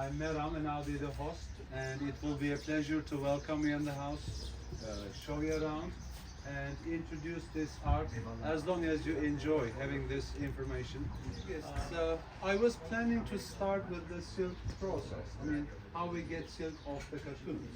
I'm Meram and I'll be the host, and it will be a pleasure to welcome you in the house, show you around, and introduce this art as long as you enjoy having this information. So I was planning to start with the silk process. I mean, how we get silk off the cocoons.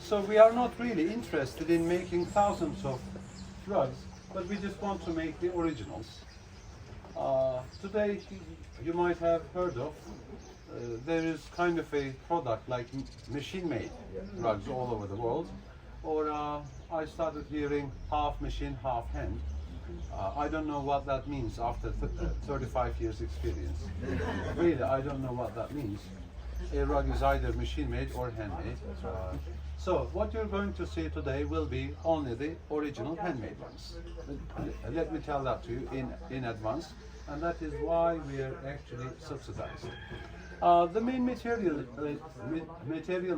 So we are not really interested in making thousands of rugs, but we just want to make the originals. Today, you might have heard of, there is kind of a product like machine-made rugs all over the world, or I started hearing half machine, half hand. I don't know what that means after 35 years experience. Really, I don't know what that means. A rug is either machine-made or handmade. So what you're going to see today will be only the original handmade ones. Let me tell that to you in advance, and that is why we are actually subsidized. The main material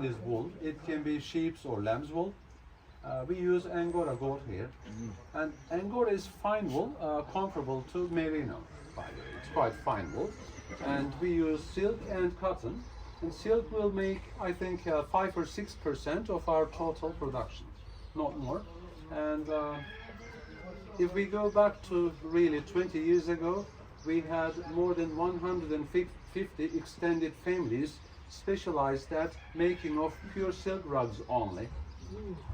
is wool. It can be sheep's or lamb's wool. We use Angora goat here, and Angora is fine wool, comparable to merino. By the way, it's quite fine wool, and we use silk and cotton. And silk will make, I think, 5 or 6% of our total production, not more. And if we go back to really 20 years ago, we had more than 150 extended families specialized at making of pure silk rugs only.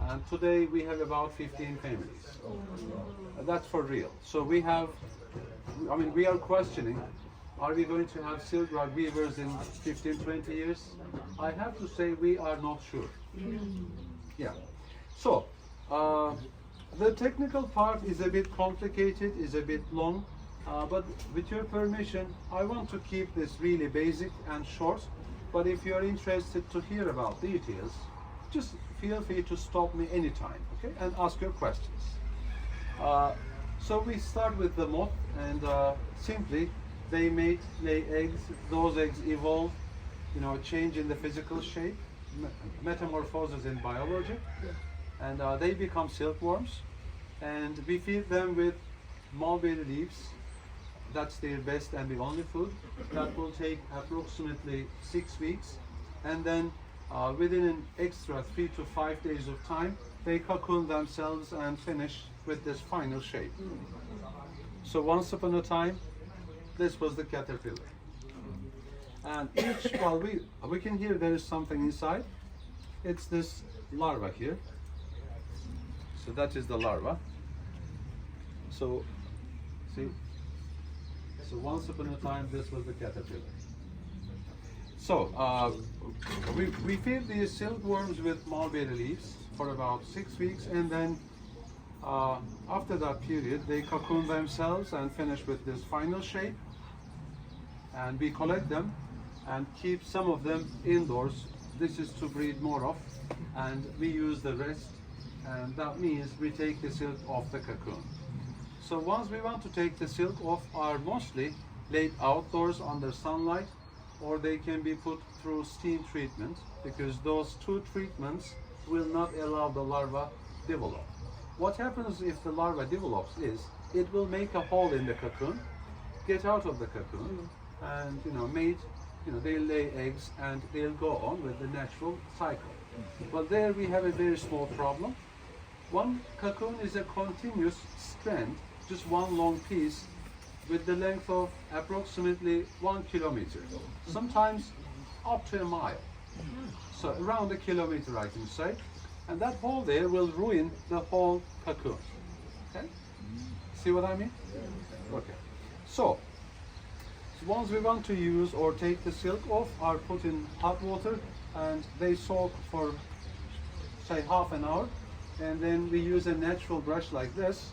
And today we have about 15 families. That's for real. So we have, I mean, we are questioning, are we going to have silk rug weavers in 15, 20 years? I have to say we are not sure. Yeah. So, the technical part is a bit complicated, is a bit long, but with your permission, I want to keep this really basic and short. But if you are interested to hear about details, just feel free to stop me anytime, okay, and ask your questions. So we start with the moth, and simply they lay eggs. Those eggs evolve, change in the physical shape, metamorphosis in biology, and they become silkworms. And we feed them with mulberry leaves. That's their best and the only food. That will take approximately 6 weeks, and then within an extra 3 to 5 days of time, they cocoon themselves and finish with this final shape. So once upon a time, this was the caterpillar. And each, well, we can hear there is something inside. It's this larva here. So that is the larva. So, see? So once upon a time, this was the caterpillar. So, we feed these silkworms with mulberry leaves for about 6 weeks, and then after that period, they cocoon themselves and finish with this final shape. And we collect them and keep some of them indoors. This is to breed more of, and we use the rest, and that means we take the silk off the cocoon. So once we want to take the silk off, are mostly laid outdoors under sunlight, or they can be put through steam treatment, because those two treatments will not allow the larva develop. What happens if the larva develops is it will make a hole in the cocoon, get out of the cocoon, and mate, they'll lay eggs and they'll go on with the natural cycle. But there we have a very small problem. One cocoon is a continuous strand, just one long piece, with the length of approximately 1 kilometer, sometimes up to a mile. So around a kilometer, I can say. And that hole there will ruin the whole cocoon. Okay? See what I mean? Okay. So once we want to use or take the silk off, are put in hot water, and they soak for, say, half an hour. And then we use a natural brush like this,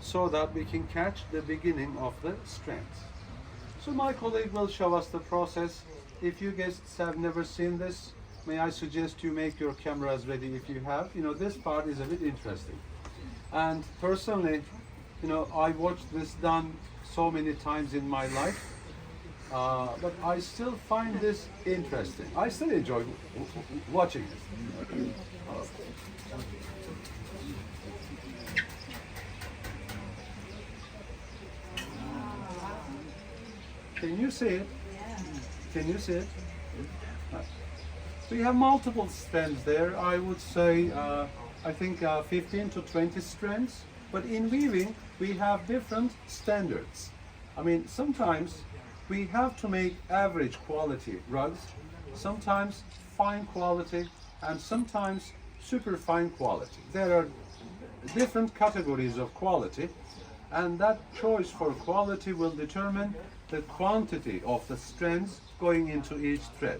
so that we can catch the beginning of the strands. So my colleague will show us the process. If you guests have never seen this, may I suggest you make your cameras ready if you have. This part is a bit interesting. And personally, I watched this done so many times in my life, but I still find this interesting. I still enjoy watching it. Can you see it? Can you see it? So you have multiple strands there. I would say, I think 15 to 20 strands. But in weaving, we have different standards. I mean, sometimes we have to make average quality rugs, sometimes fine quality, and sometimes super fine quality. There are different categories of quality, and that choice for quality will determine the quantity of the strands going into each thread.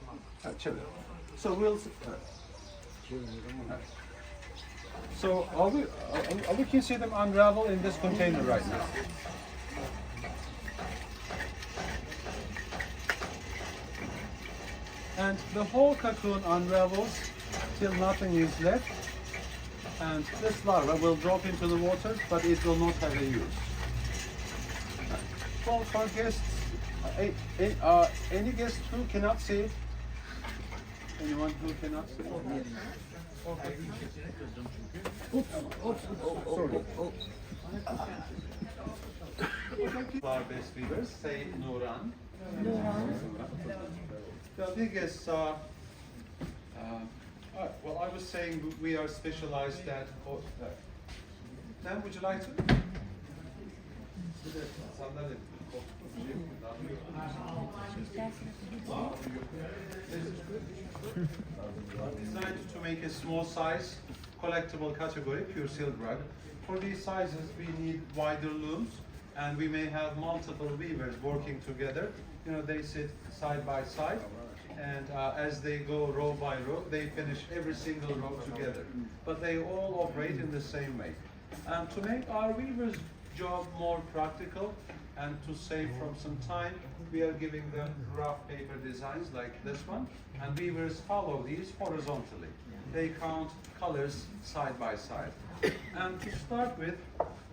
So we'll. So we can see them unravel in this container right now. And the whole cocoon unravels till nothing is left. And this larva will drop into the water, but it will not have a use. Well, for guests, any guest who cannot see it? Anyone who cannot see it? Our best weavers say Nuran. The biggest, well, I was saying we are specialized at. Ma'am, would you like to? Designed to make a small size collectible category, pure silk rug. For these sizes, we need wider looms, and we may have multiple weavers working together. You know, they sit side by side, and as they go row by row, they finish every single row together. But they all operate in the same way. And to make our weavers' job more practical and to save from some time, we are giving them rough paper designs like this one, and weavers follow these horizontally. They count colors side by side. And to start with,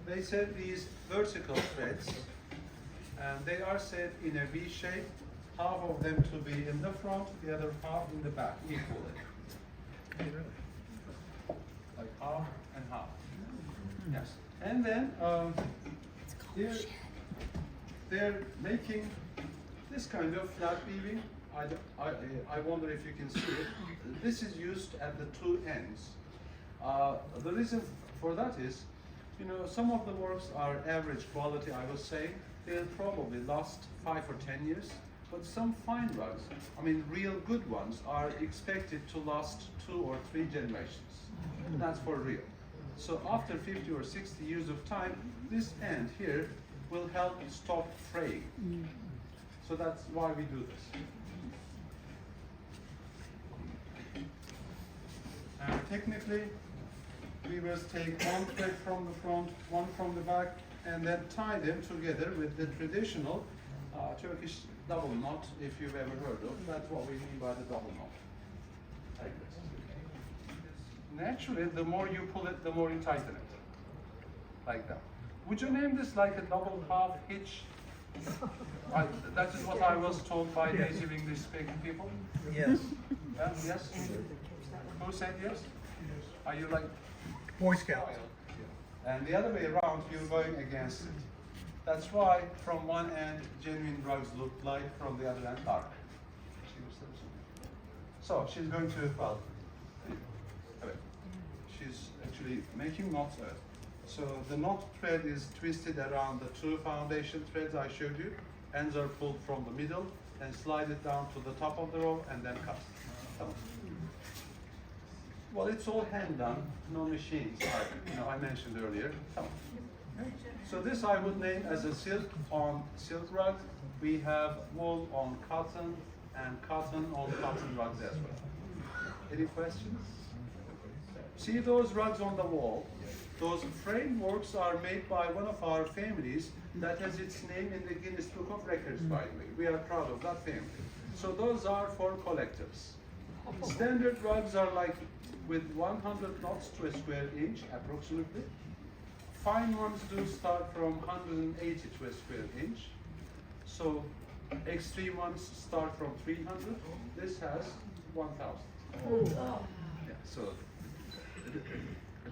they set these vertical threads, and they are set in a V shape, half of them to be in the front, the other half in the back, equally. Like half and half. Yes. And then they're making this kind of flat weaving. I wonder if you can see it. This is used at the two ends. The reason for that is, you know, some of the works are average quality, I was saying. They'll probably last 5 or 10 years. But some fine rugs, I mean real good ones, are expected to last 2 or 3 generations. That's for real. So after 50 or 60 years of time, this end here will help stop fraying. So that's why we do this. And technically, weavers take one thread from the front, one from the back, and then tie them together with the traditional Turkish double knot, if you've ever heard of. That's what we mean by the double knot. Like this. Naturally, the more you pull it, the more you tighten it. Like that. Would you name this like a double half hitch? That is what I was told by native English speaking people. Yes. Yes? Who said yes? Are you like Boy Scout. And the other way around, you're going against it. That's why from one end, genuine rugs look light, from the other end, dark. So she's going to, well, she's actually making knots. So the knot thread is twisted around the 2 foundation threads I showed you. Ends are pulled from the middle and slide it down to the top of the row and then cut. Well, it's all hand done, no machines. I mentioned earlier. So this I would name as a silk on silk rug. We have wool on cotton and cotton on cotton rugs as well. Any questions? See those rugs on the wall? Those frameworks are made by one of our families that has its name in the Guinness Book of Records, by the way. We are proud of that family. So those are for collectors. Standard rugs are like with 100 knots to a square inch, approximately. Fine ones do start from 180 to a square inch. So extreme ones start from 300. This has 1,000. Yeah, so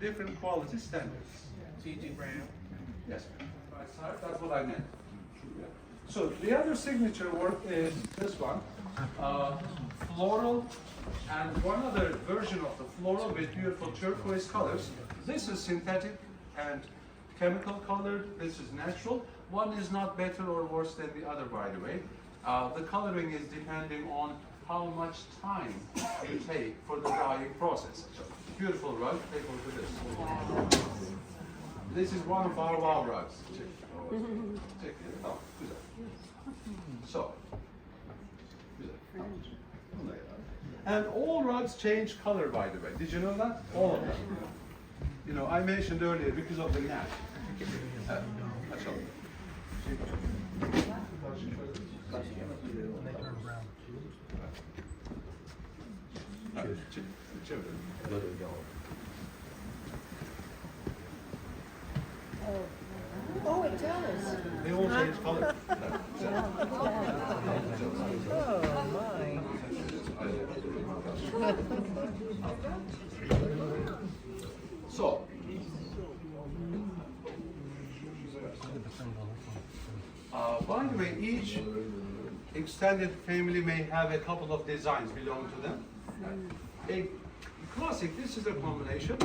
different quality standards. T.G. Brown. Yes, that's what I meant. So the other signature work is this one. floral, and one other version of the floral with beautiful turquoise colors. This is synthetic and chemical colored. This is natural. One is not better or worse than the other, by the way. The coloring is depending on how much time you take for the dyeing process. So, beautiful rug. Take a look at this. This is one of our wow rugs. Check it out. So, and all rugs change color, by the way. Did you know that? All of them. You know, I mentioned earlier because of the gnat. Oh, it does. They all change color. So, by the way, each extended family may have a couple of designs belong to them. A classic, this is a combination.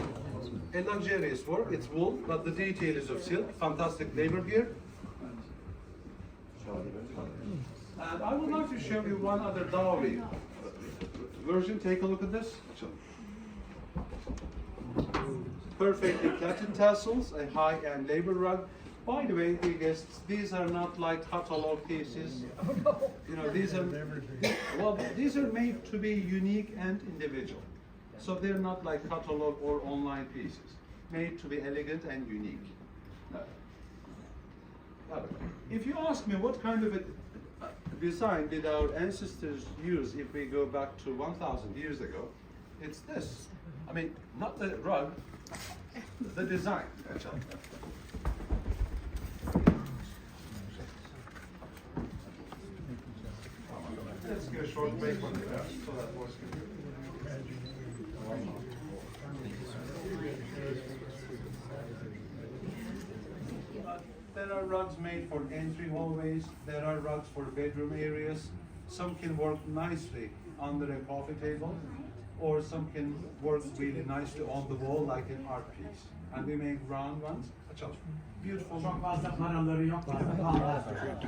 A luxurious work, it's wool, but the detail is of silk. Fantastic labor here. And I would like to show you one other dowry version. Take a look at this. Perfectly plaited tassels, a high-end labor rug. By the way, dear guests, these are not like catalog pieces. You know, these are made to be unique and individual. So they're not like catalog or online pieces, made to be elegant and unique. If you ask me what kind of a design did our ancestors use if we go back to 1,000 years ago, it's this. I mean, not the rug, the design. Let's get a short break on the rest so that voice can hear. There are rugs made for entry hallways, there are rugs for bedroom areas. Some can work nicely under a coffee table, or some can work really nicely on the wall like an art piece. And we make round ones. Beautiful. To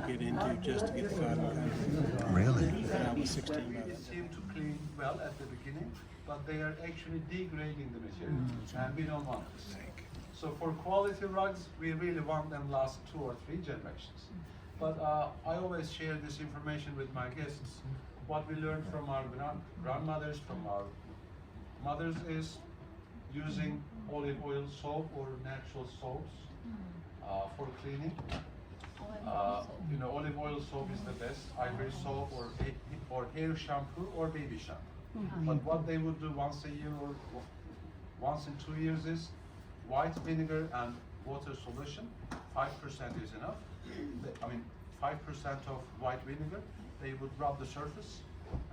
get into just to get the cotton. Really? That was 16 They seem to clean well at the beginning, but they are actually degrading the material, and we don't want this. So for quality rugs, we really want them last 2 or 3 generations. But I always share this information with my guests. What we learned from our grandmothers, from our mothers, is using olive oil soap or natural soaps for cleaning. You know, olive oil soap is the best, ivory soap or hair shampoo or baby shampoo. But what they would do once a year or once in 2 years is white vinegar and water solution. 5% is enough. 5% of white vinegar. They would rub the surface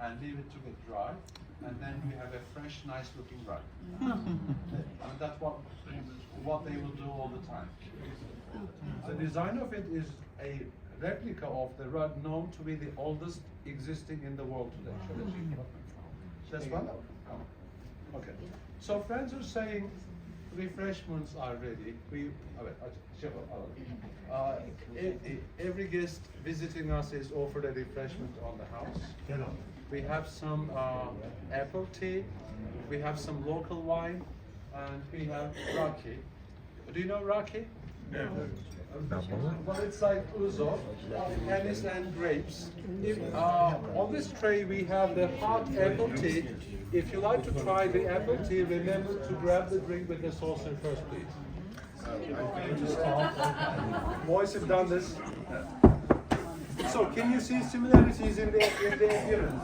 and leave it to get dry, and then we have a fresh, nice looking rug. And that's what they will do all the time. The design of it is a replica of the rug known to be the oldest existing in the world today. This one? Okay. So friends are saying refreshments are ready. Every guest visiting us is offered a refreshment on the house. We have some apple tea, we have some local wine, and we have raki. Do you know raki? No. Well, it's like ouzo, anise and grapes. On this tray we have the hot apple tea. If you like to try the apple tea, remember to grab the drink with the saucer first, please. Boys have done this. So, can you see similarities in the appearance?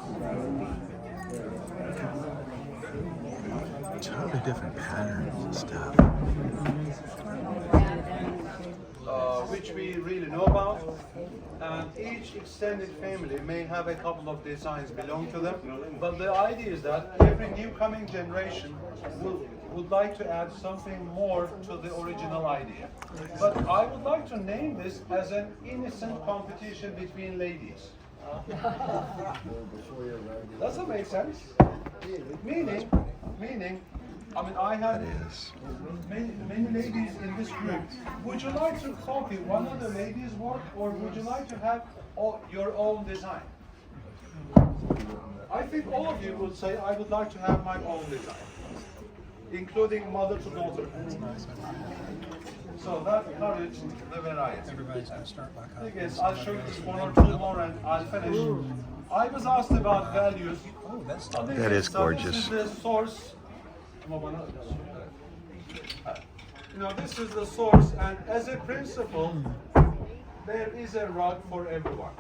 Totally different patterns and stuff. Which we really know about. And each extended family may have a couple of designs belong to them. But the idea is that every new coming generation would like to add something more to the original idea. But I would like to name this as an innocent competition between ladies. Does that make sense? Meaning, I mean, I have That is. many ladies in this group. Would you like to copy one of the ladies' work, or would you like to have your own design? I think all of you would say, I would like to have my own design, including mother to daughter. So that encourages the variety. Everybody's going to start by I copying. guess I'll show you just one or two more and I'll finish. I was asked about values. Oh, that's That is gorgeous. This is the source. This is the source, and as a principle, there is a rug for everyone.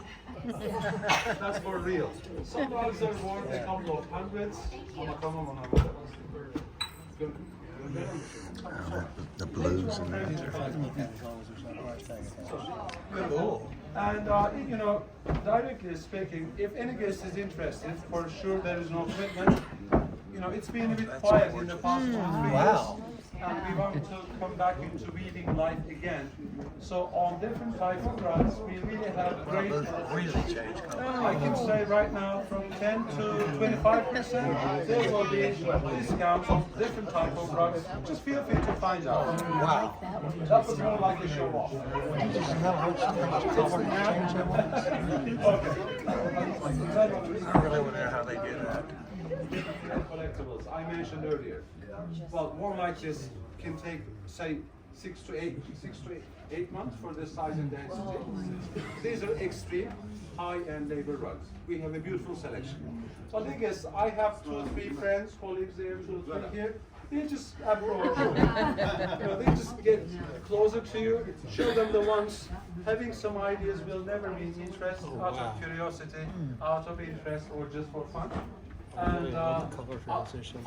That's for real. Some rugs are worth a couple of hundreds. The blues and that. These are fine to look at as long as there's no price tag attached. And directly speaking, if any guest is interested, for sure there is no commitment. It's been a bit quiet in the past 2 or 3 years, and we want to come back into weaving life again. So on different types of rugs, we really have great. Really changed color. I can say right now, from 10 to 25%, there will be discounts on different type of rugs. Just feel free to find out. Wow. That was more like a show off. I really wonder how they do that. Collectibles I mentioned earlier. Well, more like this can take, say, 6 to 8 months for this size and density. These are extreme high-end labor rugs. We have a beautiful selection. But I guess I have 2 or 3 friends, colleagues there, 2 or 3 here. They just approach you. They just get closer to you, show them the ones. Having some ideas will never mean interest, out of curiosity, out of interest, or just for fun. And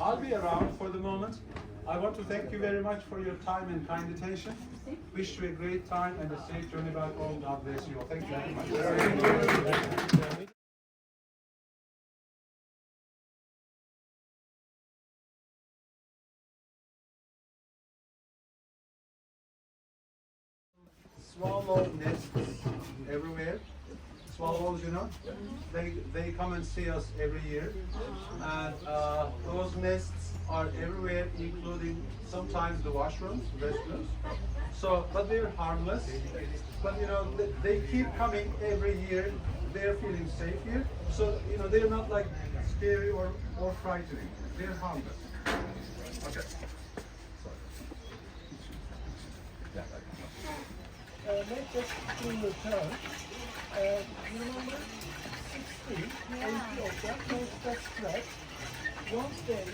I'll be around for the moment. I want to thank you very much for your time and kind attention. Wish you a great time and a safe journey back home. God bless you all. Thank you very much. Swallow nests everywhere. Swallows, they come and see us every year, and those nests are everywhere, including sometimes the washrooms, restrooms. So, but they're harmless. But they keep coming every year. They're feeling safe here. So they're not like scary or frightening. They're harmless. Okay. Let's just clean the turn. You remember 60, 80 of them, that's correct. Once they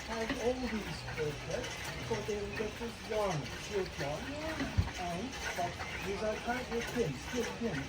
have all these perfect, so they will get this yarn, silk yarn, and but these are kind of thin, still thin.